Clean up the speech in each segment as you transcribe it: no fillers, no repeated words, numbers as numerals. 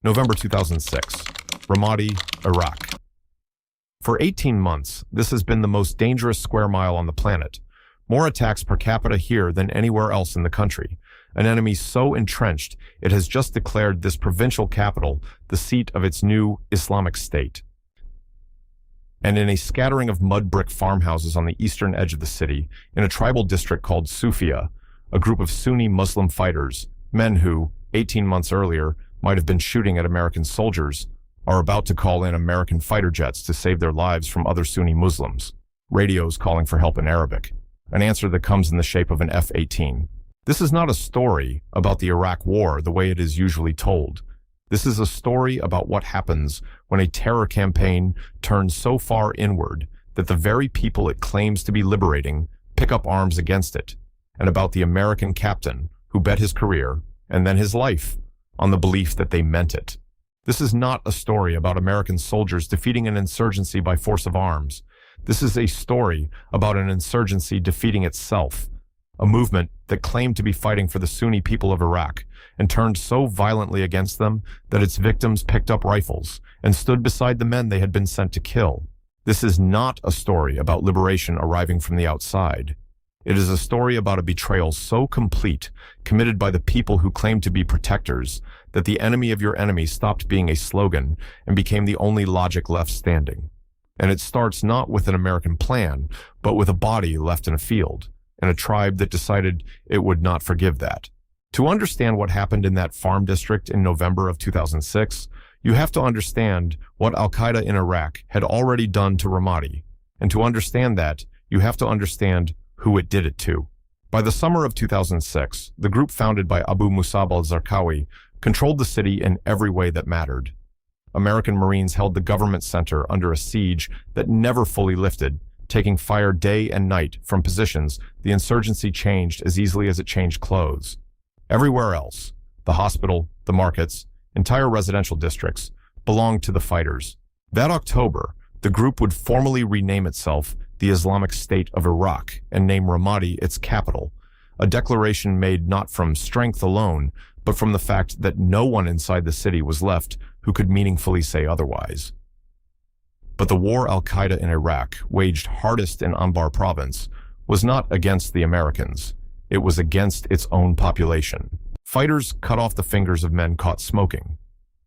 November 2006, Ramadi, Iraq. For 18 months, this has been the most dangerous square mile on the planet. More attacks per capita here than anywhere else in the country. An enemy so entrenched, it has just declared this provincial capital the seat of its new Islamic State. And in a scattering of mud brick farmhouses on the eastern edge of the city, in a tribal district called Sufia, a group of Sunni Muslim fighters, men who, 18 months earlier, might have been shooting at American soldiers, are about to call in American fighter jets to save their lives from other Sunni Muslims. Radios calling for help in Arabic. An answer that comes in the shape of an F-18. This is not a story about the Iraq War the way it is usually told. This is a story about what happens when a terror campaign turns so far inward that the very people it claims to be liberating pick up arms against it, and about the American captain who bet his career, and then his life, on the belief that they meant it. This is not a story about American soldiers defeating an insurgency by force of arms. This is a story about an insurgency defeating itself, a movement that claimed to be fighting for the Sunni people of Iraq and turned so violently against them that its victims picked up rifles and stood beside the men they had been sent to kill. This is not a story about liberation arriving from the outside. It is a story about a betrayal so complete, committed by the people who claim to be protectors, that the enemy of your enemy stopped being a slogan and became the only logic left standing. And it starts not with an American plan, but with a body left in a field, and a tribe that decided it would not forgive that. To understand what happened in that farm district in November of 2006, you have to understand what Al-Qaeda in Iraq had already done to Ramadi. And to understand that, you have to understand who it did it to. By the summer of 2006, the group founded by Abu Musab al-Zarqawi controlled the city in every way that mattered. American Marines held the government center under a siege that never fully lifted, taking fire day and night from positions the insurgency changed as easily as it changed clothes. Everywhere else, the hospital, the markets, entire residential districts, belonged to the fighters. That October, the group would formally rename itself the Islamic State of Iraq and name Ramadi its capital, a declaration made not from strength alone, but from the fact that no one inside the city was left who could meaningfully say otherwise. But the war Al-Qaeda in Iraq waged hardest in Anbar province was not against the Americans. It was against its own population. Fighters cut off the fingers of men caught smoking.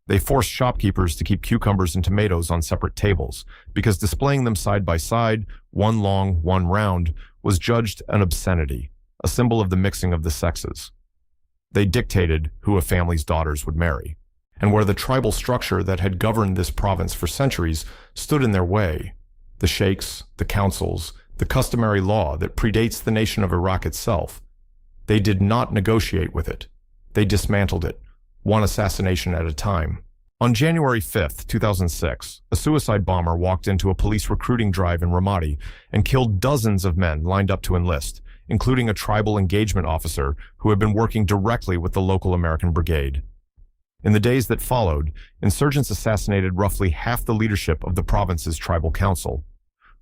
They forced shopkeepers to keep cucumbers and tomatoes on separate tables because displaying them side by side, one long, one round, was judged an obscenity, a symbol of the mixing of the sexes. They dictated who a family's daughters would marry. And where the tribal structure that had governed this province for centuries stood in their way, the sheikhs, the councils, the customary law that predates the nation of Iraq itself, they did not negotiate with it. They dismantled it, one assassination at a time. On January 5th, 2006, a suicide bomber walked into a police recruiting drive in Ramadi and killed dozens of men lined up to enlist, including a tribal engagement officer who had been working directly with the local American brigade. In the days that followed, insurgents assassinated roughly half the leadership of the province's tribal council.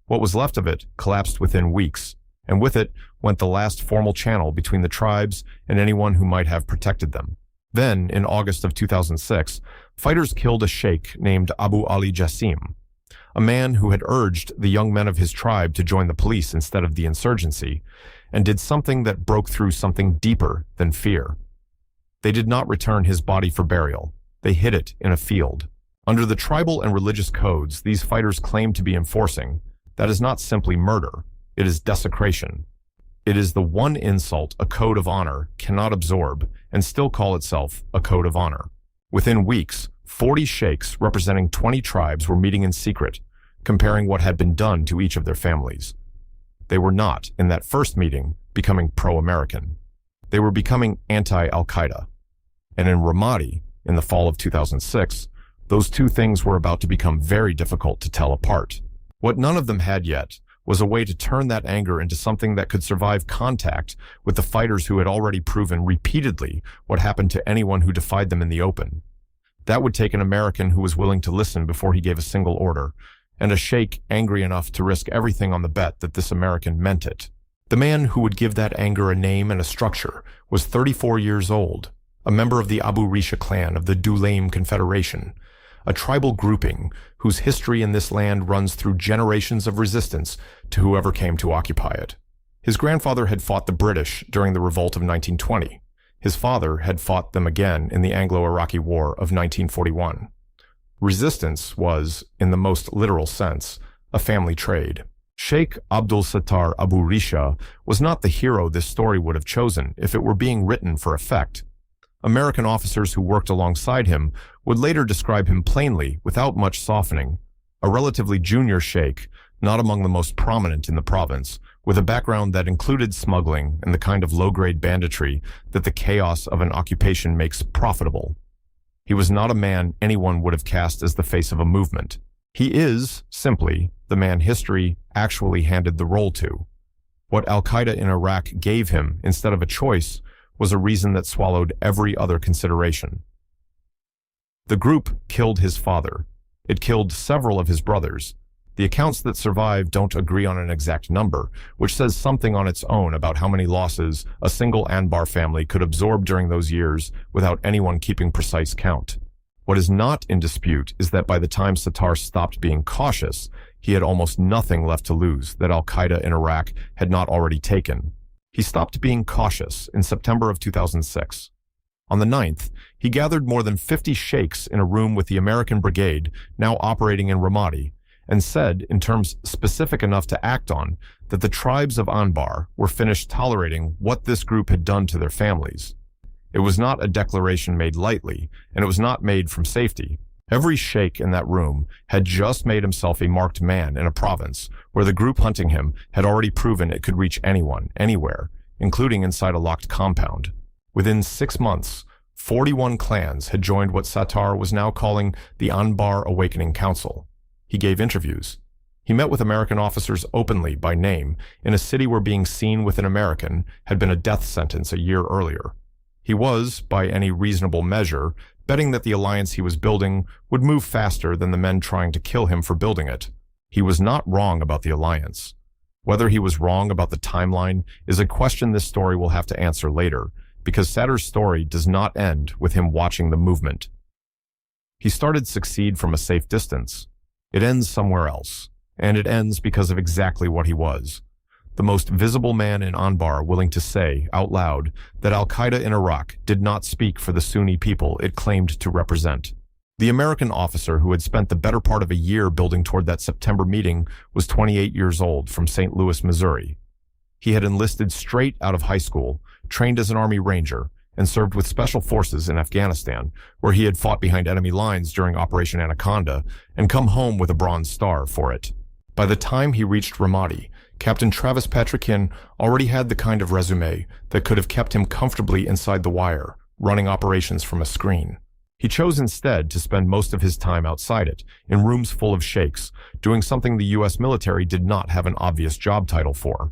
What was left of it collapsed within weeks, and with it went the last formal channel between the tribes and anyone who might have protected them. Then, in August of 2006, fighters killed a sheikh named Abu Ali Jassim, a man who had urged the young men of his tribe to join the police instead of the insurgency, and did something that broke through something deeper than fear. They did not return his body for burial. They hid it in a field. Under the tribal and religious codes these fighters claim to be enforcing, that is not simply murder, it is desecration. It is the one insult a code of honor cannot absorb and still call itself a code of honor. Within weeks, 40 sheikhs representing 20 tribes were meeting in secret, comparing what had been done to each of their families. They were not, in that first meeting, becoming pro-American. They were becoming anti-Al-Qaeda. And in Ramadi, in the fall of 2006, those two things were about to become very difficult to tell apart. What none of them had yet was a way to turn that anger into something that could survive contact with the fighters who had already proven repeatedly what happened to anyone who defied them in the open. That would take an American who was willing to listen before he gave a single order, and a sheikh angry enough to risk everything on the bet that this American meant it. The man who would give that anger a name and a structure was 34 years old, a member of the Abu Risha clan of the Dulaim Confederation, a tribal grouping whose history in this land runs through generations of resistance to whoever came to occupy it. His grandfather had fought the British during the revolt of 1920. His father had fought them again in the Anglo-Iraqi War of 1941. Resistance was, in the most literal sense, a family trade. Sheikh Abdul Sattar Abu Risha was not the hero this story would have chosen if it were being written for effect. American officers who worked alongside him would later describe him plainly, without much softening. A relatively junior sheikh, not among the most prominent in the province, with a background that included smuggling and the kind of low-grade banditry that the chaos of an occupation makes profitable. He was not a man anyone would have cast as the face of a movement. He is, simply, the man history actually handed the role to. What Al-Qaeda in Iraq gave him, instead of a choice, was a reason that swallowed every other consideration. The group killed his father. It killed several of his brothers. The accounts that survive don't agree on an exact number, which says something on its own about how many losses a single Anbar family could absorb during those years without anyone keeping precise count. What is not in dispute is that by the time Sattar stopped being cautious, he had almost nothing left to lose that Al-Qaeda in Iraq had not already taken. He stopped being cautious in September of 2006. On the 9th, he gathered more than 50 sheikhs in a room with the American brigade now operating in Ramadi, and said, in terms specific enough to act on, that the tribes of Anbar were finished tolerating what this group had done to their families. It was not a declaration made lightly, and it was not made from safety. Every sheikh in that room had just made himself a marked man in a province where the group hunting him had already proven it could reach anyone, anywhere, including inside a locked compound. Within 6 months, 41 clans had joined what Sattar was now calling the Anbar Awakening Council. He gave interviews. He met with American officers openly by name in a city where being seen with an American had been a death sentence a year earlier. He was, by any reasonable measure, betting that the alliance he was building would move faster than the men trying to kill him for building it. He was not wrong about the alliance. Whether he was wrong about the timeline is a question this story will have to answer later, because Sattar's story does not end with him watching the movement. He started Succeed from a safe distance. It ends somewhere else, and it ends because of exactly what he was. The most visible man in Anbar willing to say, out loud, that Al-Qaeda in Iraq did not speak for the Sunni people it claimed to represent. The American officer who had spent the better part of a year building toward that September meeting was 28 years old, from St. Louis, Missouri. He had enlisted straight out of high school, trained as an Army Ranger, and served with Special Forces in Afghanistan, where he had fought behind enemy lines during Operation Anaconda and come home with a Bronze Star for it. By the time he reached Ramadi, Captain Travis Patrickin already had the kind of resume that could have kept him comfortably inside the wire, running operations from a screen. He chose instead to spend most of his time outside it, in rooms full of sheikhs, doing something the U.S. military did not have an obvious job title for.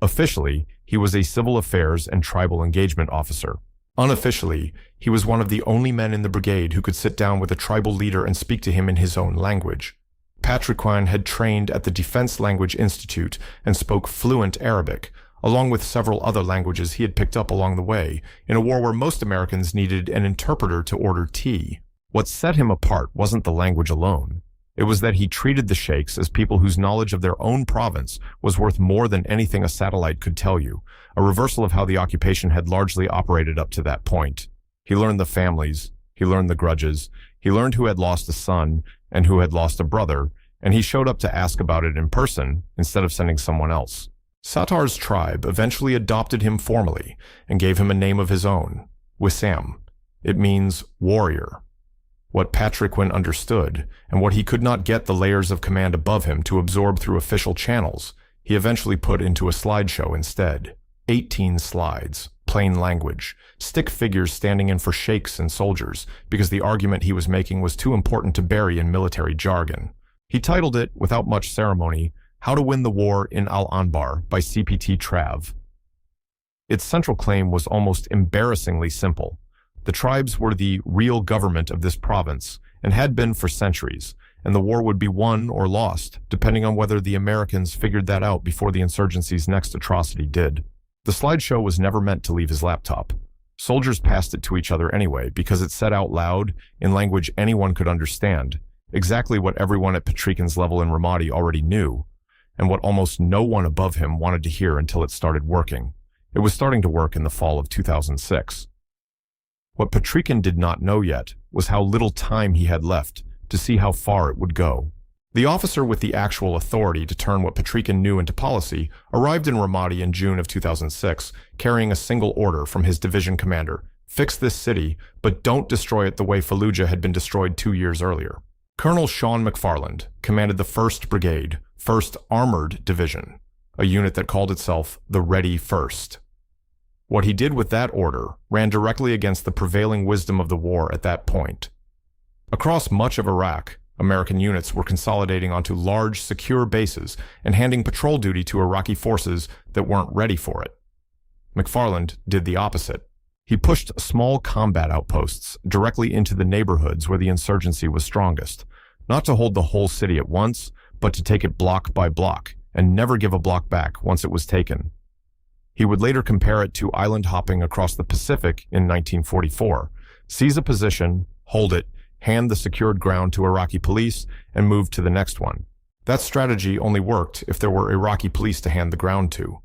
Officially, he was a civil affairs and tribal engagement officer. Unofficially, he was one of the only men in the brigade who could sit down with a tribal leader and speak to him in his own language. Patrickin had trained at the Defense Language Institute and spoke fluent Arabic, along with several other languages he had picked up along the way, in a war where most Americans needed an interpreter to order tea. What set him apart wasn't the language alone. It was that he treated the sheikhs as people whose knowledge of their own province was worth more than anything a satellite could tell you, a reversal of how the occupation had largely operated up to that point. He learned the families, he learned the grudges, he learned who had lost a son and who had lost a brother, and he showed up to ask about it in person instead of sending someone else. Sattar's tribe eventually adopted him formally and gave him a name of his own, Wissam. It means warrior. What Patrickin understood, and what he could not get the layers of command above him to absorb through official channels, he eventually put into a slideshow instead. 18 slides, plain language, stick figures standing in for sheikhs and soldiers, because the argument he was making was too important to bury in military jargon. He titled it, without much ceremony, How to Win the War in Al-Anbar by CPT Trav. Its central claim was almost embarrassingly simple. The tribes were the real government of this province, and had been for centuries, and the war would be won or lost, depending on whether the Americans figured that out before the insurgency's next atrocity did. The slideshow was never meant to leave his laptop. Soldiers passed it to each other anyway because it said out loud, in language anyone could understand, exactly what everyone at Patrikin's level in Ramadi already knew, and what almost no one above him wanted to hear until it started working. It was starting to work in the fall of 2006. What Patrikin did not know yet was how little time he had left to see how far it would go. The officer with the actual authority to turn what Patrikin knew into policy arrived in Ramadi in June of 2006, carrying a single order from his division commander: fix this city, but don't destroy it the way Fallujah had been destroyed 2 years earlier. Colonel Sean McFarland commanded the 1st Brigade, 1st Armored Division, a unit that called itself the Ready First. What he did with that order ran directly against the prevailing wisdom of the war at that point. Across much of Iraq, American units were consolidating onto large, secure bases and handing patrol duty to Iraqi forces that weren't ready for it. McFarland did the opposite. He pushed small combat outposts directly into the neighborhoods where the insurgency was strongest, not to hold the whole city at once, but to take it block by block and never give a block back once it was taken. He would later compare it to island hopping across the Pacific in 1944, seize a position, hold it, hand the secured ground to Iraqi police, and move to the next one. That strategy only worked if there were Iraqi police to hand the ground to.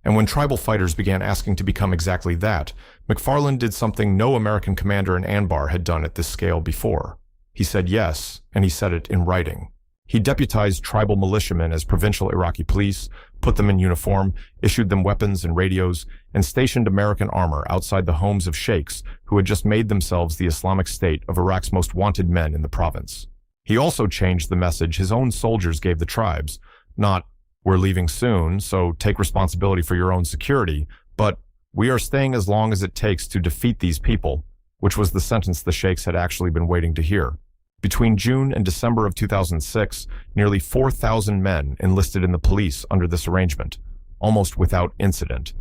And when tribal fighters began asking to become exactly that, McFarland did something no American commander in Anbar had done at this scale before. He said yes, and he said it in writing. He deputized tribal militiamen as provincial Iraqi police, put them in uniform, issued them weapons and radios, and stationed American armor outside the homes of sheikhs who had just made themselves the Islamic State of Iraq's most wanted men in the province. He also changed the message his own soldiers gave the tribes, not, "We're leaving soon, so take responsibility for your own security," but "We are staying as long as it takes to defeat these people," which was the sentence the sheikhs had actually been waiting to hear. Between June and December of 2006, nearly 4,000 men enlisted in the police under this arrangement, almost without incident,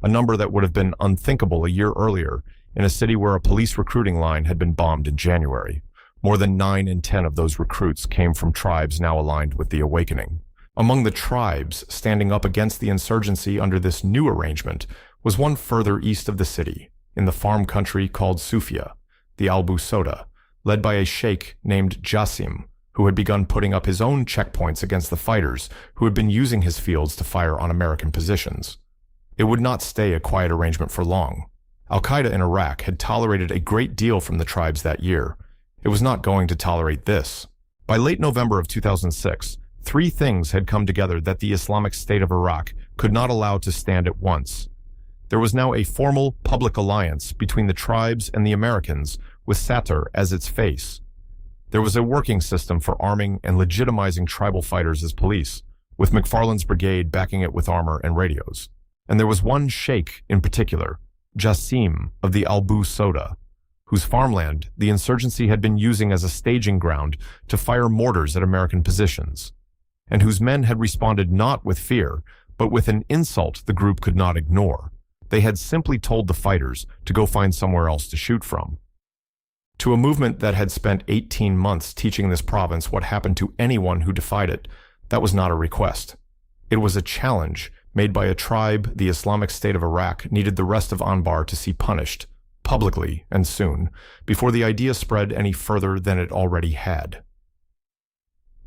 a number that would have been unthinkable a year earlier in a city where a police recruiting line had been bombed in January. More than 9 in 10 of those recruits came from tribes now aligned with the Awakening. Among the tribes standing up against the insurgency under this new arrangement was one further east of the city, in the farm country called Sufia, the Albu Soda, led by a sheikh named Jassim, who had begun putting up his own checkpoints against the fighters who had been using his fields to fire on American positions. It would not stay a quiet arrangement for long. Al-Qaeda in Iraq had tolerated a great deal from the tribes that year. It was not going to tolerate this. By late November of 2006, 3 things had come together that the Islamic State of Iraq could not allow to stand at once. There was now a formal public alliance between the tribes and the Americans, with Sattar as its face. There was a working system for arming and legitimizing tribal fighters as police, with McFarland's brigade backing it with armor and radios. And there was one sheikh in particular, Jassim of the Albu Soda, whose farmland the insurgency had been using as a staging ground to fire mortars at American positions, and whose men had responded not with fear, but with an insult the group could not ignore. They had simply told the fighters to go find somewhere else to shoot from. To a movement that had spent 18 months teaching this province what happened to anyone who defied it, that was not a request. It was a challenge made by a tribe the Islamic State of Iraq needed the rest of Anbar to see punished, publicly and soon, before the idea spread any further than it already had.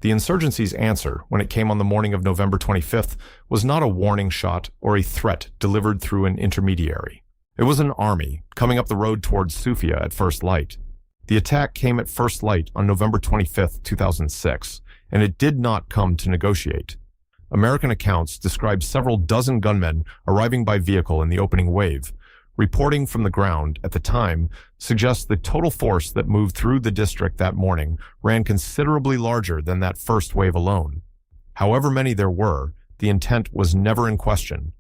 The insurgency's answer, when it came on the morning of November 25th, was not a warning shot or a threat delivered through an intermediary. It was an army coming up the road towards Sufia at first light. The attack came at first light on November 25, 2006, and it did not come to negotiate. American accounts describe several dozen gunmen arriving by vehicle in the opening wave. Reporting from the ground at the time suggests the total force that moved through the district that morning ran considerably larger than that first wave alone. However many there were, the intent was never in question.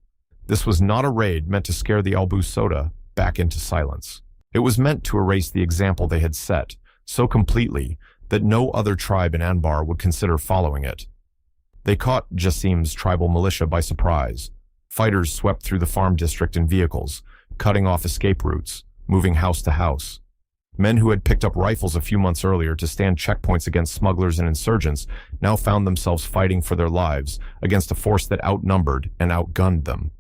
This was not a raid meant to scare the Albu Soda back into silence. It was meant to erase the example they had set so completely that no other tribe in Anbar would consider following it. They caught Jassim's tribal militia by surprise. Fighters swept through the farm district in vehicles, cutting off escape routes, moving house to house. Men who had picked up rifles a few months earlier to stand checkpoints against smugglers and insurgents now found themselves fighting for their lives against a force that outnumbered and outgunned them.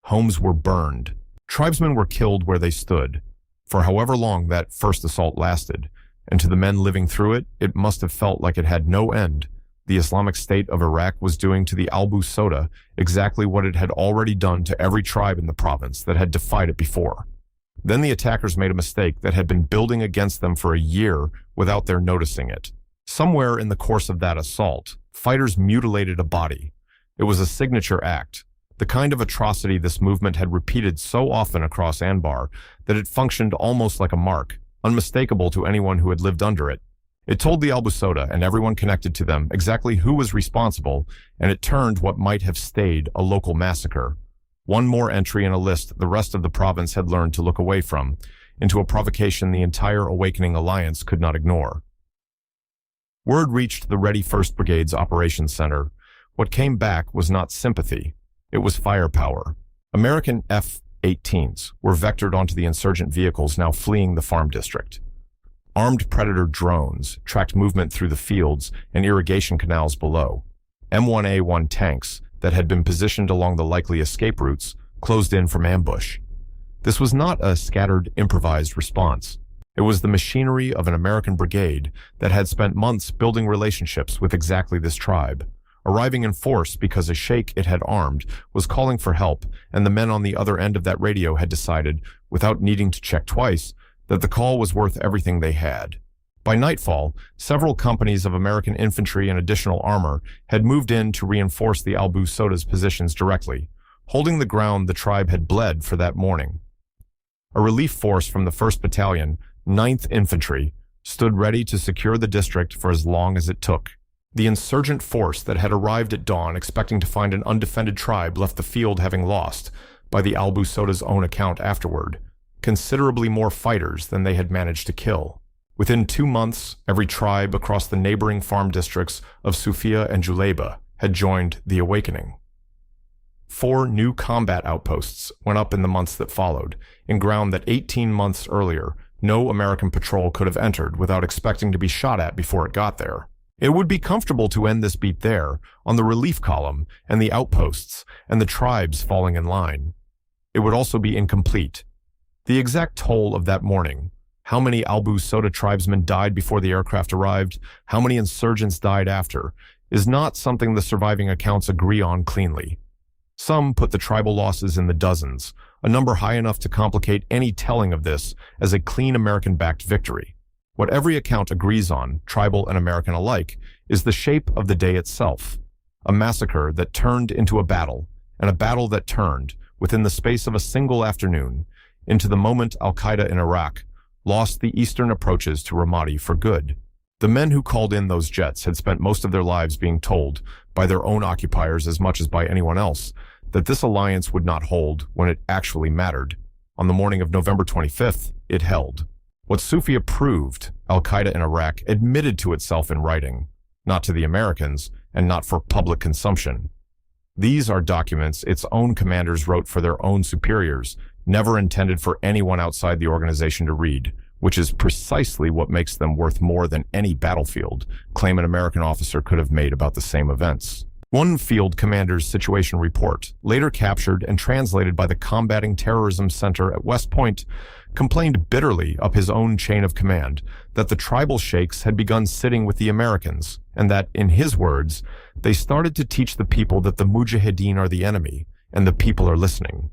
Homes were burned. Tribesmen were killed where they stood, for however long that first assault lasted, and to the men living through it, it must have felt like it had no end. The Islamic State of Iraq was doing to the Al-Qaeda exactly what it had already done to every tribe in the province that had defied it before. Then the attackers made a mistake that had been building against them for a year without their noticing it. Somewhere in the course of that assault, fighters mutilated a body. It was a signature act, the kind of atrocity this movement had repeated so often across Anbar that it functioned almost like a mark, unmistakable to anyone who had lived under it. It told the Al-Qaeda and everyone connected to them exactly who was responsible, and it turned what might have stayed a local massacre, one more entry in a list the rest of the province had learned to look away from, into a provocation the entire Awakening Alliance could not ignore. Word reached the Ready 1st Brigade's operations center. What came back was not sympathy, it was firepower. American F-18s were vectored onto the insurgent vehicles now fleeing the farm district. Armed Predator drones tracked movement through the fields and irrigation canals below. M1A1 tanks that had been positioned along the likely escape routes closed in from ambush. This was not a scattered, improvised response. It was the machinery of an American brigade that had spent months building relationships with exactly this tribe, arriving in force because a sheikh it had armed was calling for help, and the men on the other end of that radio had decided, without needing to check twice, that the call was worth everything they had. By nightfall, several companies of American infantry and additional armor had moved in to reinforce the Al-Qaeda's positions directly, holding the ground the tribe had bled for that morning. A relief force from the 1st Battalion, 9th Infantry, stood ready to secure the district for as long as it took. The insurgent force that had arrived at dawn expecting to find an undefended tribe left the field having lost, by the Al-Qaeda's own account afterward, considerably more fighters than they had managed to kill. Within 2 months, every tribe across the neighboring farm districts of Sufia and Julayba had joined the Awakening. 4 new combat outposts went up in the months that followed, in ground that 18 months earlier no American patrol could have entered without expecting to be shot at before it got there. It would be comfortable to end this beat there, on the relief column and the outposts and the tribes falling in line. It would also be incomplete. The exact toll of that morning, how many Al-Qaeda tribesmen died before the aircraft arrived, how many insurgents died after, is not something the surviving accounts agree on cleanly. Some put the tribal losses in the dozens, a number high enough to complicate any telling of this as a clean American-backed victory. What every account agrees on, tribal and American alike, is the shape of the day itself. A massacre that turned into a battle, and a battle that turned, within the space of a single afternoon, into the moment Al-Qaeda in Iraq lost the eastern approaches to Ramadi for good. The men who called in those jets had spent most of their lives being told, by their own occupiers as much as by anyone else, that this alliance would not hold when it actually mattered. On the morning of November 25th, it held. What Sufia proved, Al-Qaeda in Iraq admitted to itself in writing, not to the Americans, and not for public consumption. These are documents its own commanders wrote for their own superiors, never intended for anyone outside the organization to read, which is precisely what makes them worth more than any battlefield claim an American officer could have made about the same events. One field commander's situation report, later captured and translated by the Combating Terrorism Center at West Point, complained bitterly up his own chain of command that the tribal sheikhs had begun sitting with the Americans, and that, in his words, they started to teach the people that the Mujahideen are the enemy, and the people are listening.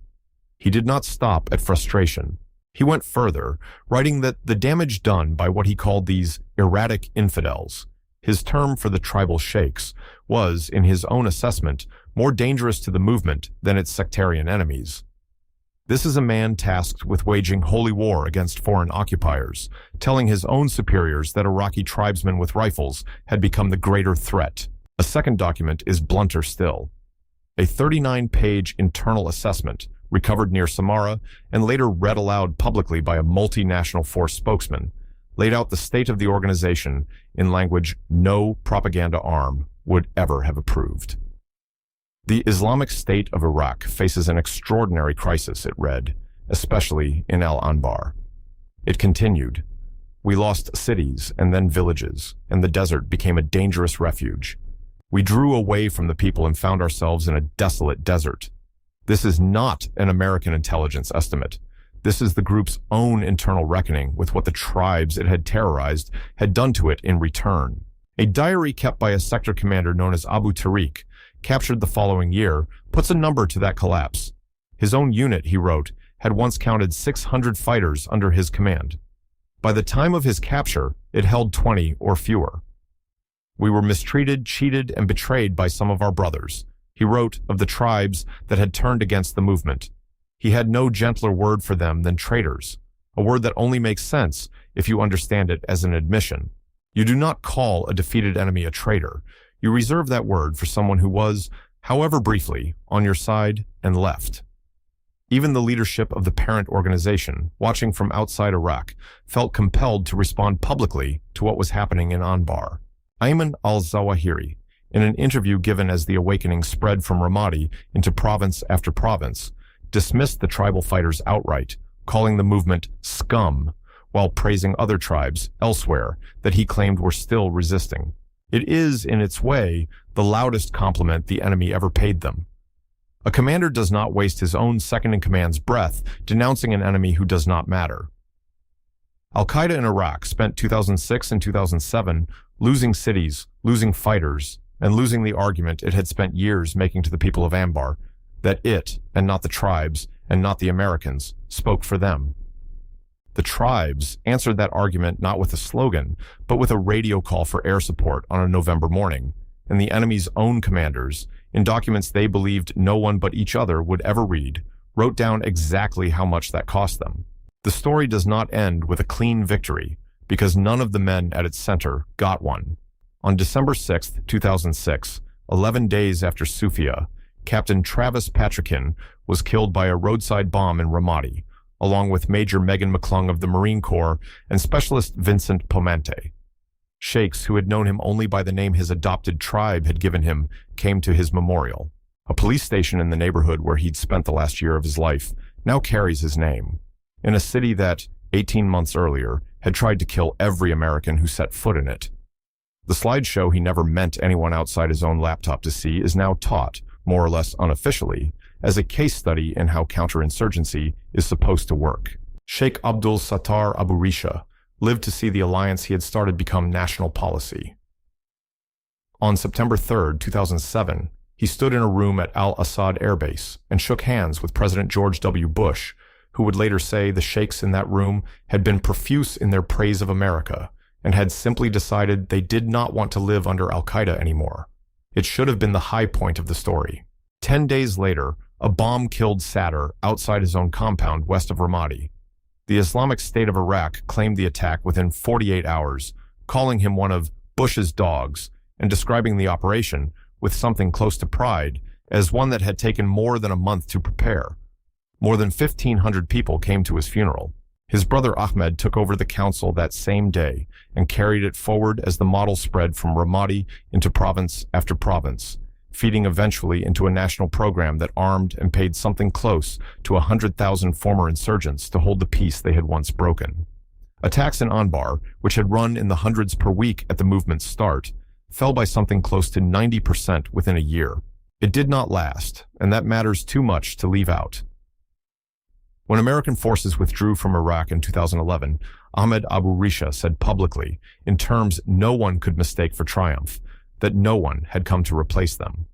He did not stop at frustration. He went further, writing that the damage done by what he called these erratic infidels, his term for the tribal sheikhs, was, in his own assessment, more dangerous to the movement than its sectarian enemies. This is a man tasked with waging holy war against foreign occupiers, telling his own superiors that Iraqi tribesmen with rifles had become the greater threat. A second document is blunter still. A 39-page internal assessment, recovered near Samara and later read aloud publicly by a multinational force spokesman, laid out the state of the organization in language no propaganda arm would ever have approved. The Islamic State of Iraq faces an extraordinary crisis, it read, especially in Al-Anbar. It continued, "We lost cities and then villages, and the desert became a dangerous refuge. We drew away from the people and found ourselves in a desolate desert. This is not an American intelligence estimate. This is the group's own internal reckoning with what the tribes it had terrorized had done to it in return. A diary kept by a sector commander known as Abu Tariq, captured the following year, puts a number to that collapse. His own unit, he wrote, had once counted 600 fighters under his command. By the time of his capture, it held 20 or fewer. We were mistreated, cheated, and betrayed by some of our brothers, he wrote of the tribes that had turned against the movement. He had no gentler word for them than traitors, a word that only makes sense if you understand it as an admission. You do not call a defeated enemy a traitor. You reserve that word for someone who was, however briefly, on your side and left. Even the leadership of the parent organization, watching from outside Iraq, felt compelled to respond publicly to what was happening in Anbar. Ayman al-Zawahiri, in an interview given as the awakening spread from Ramadi into province after province, dismissed the tribal fighters outright, calling the movement scum, while praising other tribes elsewhere that he claimed were still resisting. It is, in its way, the loudest compliment the enemy ever paid them. A commander does not waste his own second-in-command's breath denouncing an enemy who does not matter. Al-Qaeda in Iraq spent 2006 and 2007 losing cities, losing fighters, and losing the argument it had spent years making to the people of Anbar, that it, and not the tribes, and not the Americans, spoke for them. The tribes answered that argument not with a slogan, but with a radio call for air support on a November morning, and the enemy's own commanders, in documents they believed no one but each other would ever read, wrote down exactly how much that cost them. The story does not end with a clean victory, because none of the men at its center got one. On December 6, 2006, 11 days after Sufia, Captain Travis Patrickin was killed by a roadside bomb in Ramadi, along with Major Megan McClung of the Marine Corps and Specialist Vincent Pomante. Sheikhs who had known him only by the name his adopted tribe had given him came to his memorial. A police station in the neighborhood where he'd spent the last year of his life now carries his name, in a city that, 18 months earlier, had tried to kill every American who set foot in it. The slideshow he never meant anyone outside his own laptop to see is now taught, more or less unofficially, as a case study in how counterinsurgency is supposed to work. Sheikh Abdul Sattar Abu Risha lived to see the alliance he had started become national policy. On September 3, 2007, he stood in a room at Al-Assad Air Base and shook hands with President George W. Bush, who would later say the sheikhs in that room had been profuse in their praise of America and had simply decided they did not want to live under Al-Qaeda anymore. It should have been the high point of the story. 10 days later, a bomb killed Sadr outside his own compound west of Ramadi. The Islamic State of Iraq claimed the attack within 48 hours, calling him one of Bush's dogs and describing the operation, with something close to pride, as one that had taken more than a month to prepare. More than 1,500 people came to his funeral. His brother Ahmed took over the council that same day and carried it forward as the model spread from Ramadi into province after province, feeding eventually into a national program that armed and paid something close to 100,000 former insurgents to hold the peace they had once broken. Attacks in Anbar, which had run in the hundreds per week at the movement's start, fell by something close to 90% within a year. It did not last, and that matters too much to leave out. When American forces withdrew from Iraq in 2011, Ahmed Abu Risha said publicly, in terms no one could mistake for triumph, that no one had come to replace them.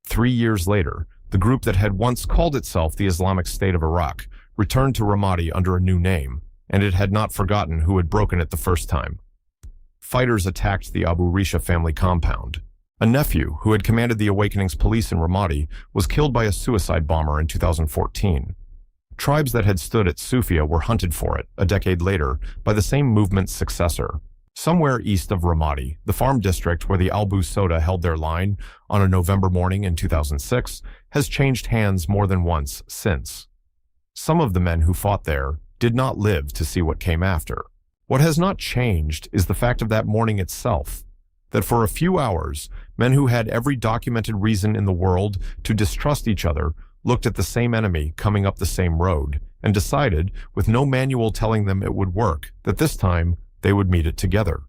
3 years later, the group that had once called itself the Islamic State of Iraq returned to Ramadi under a new name, and it had not forgotten who had broken it the first time. Fighters attacked the Abu Risha family compound. A nephew who had commanded the Awakening's police in Ramadi was killed by a suicide bomber in 2014. Tribes that had stood at Sufia were hunted for it, a decade later, by the same movement's successor. Somewhere east of Ramadi, the farm district where the Albu Soda held their line on a November morning in 2006 has changed hands more than once since. Some of the men who fought there did not live to see what came after. What has not changed is the fact of that morning itself, that for a few hours, men who had every documented reason in the world to distrust each other looked at the same enemy coming up the same road and decided, with no manual telling them it would work, that this time they would meet it together.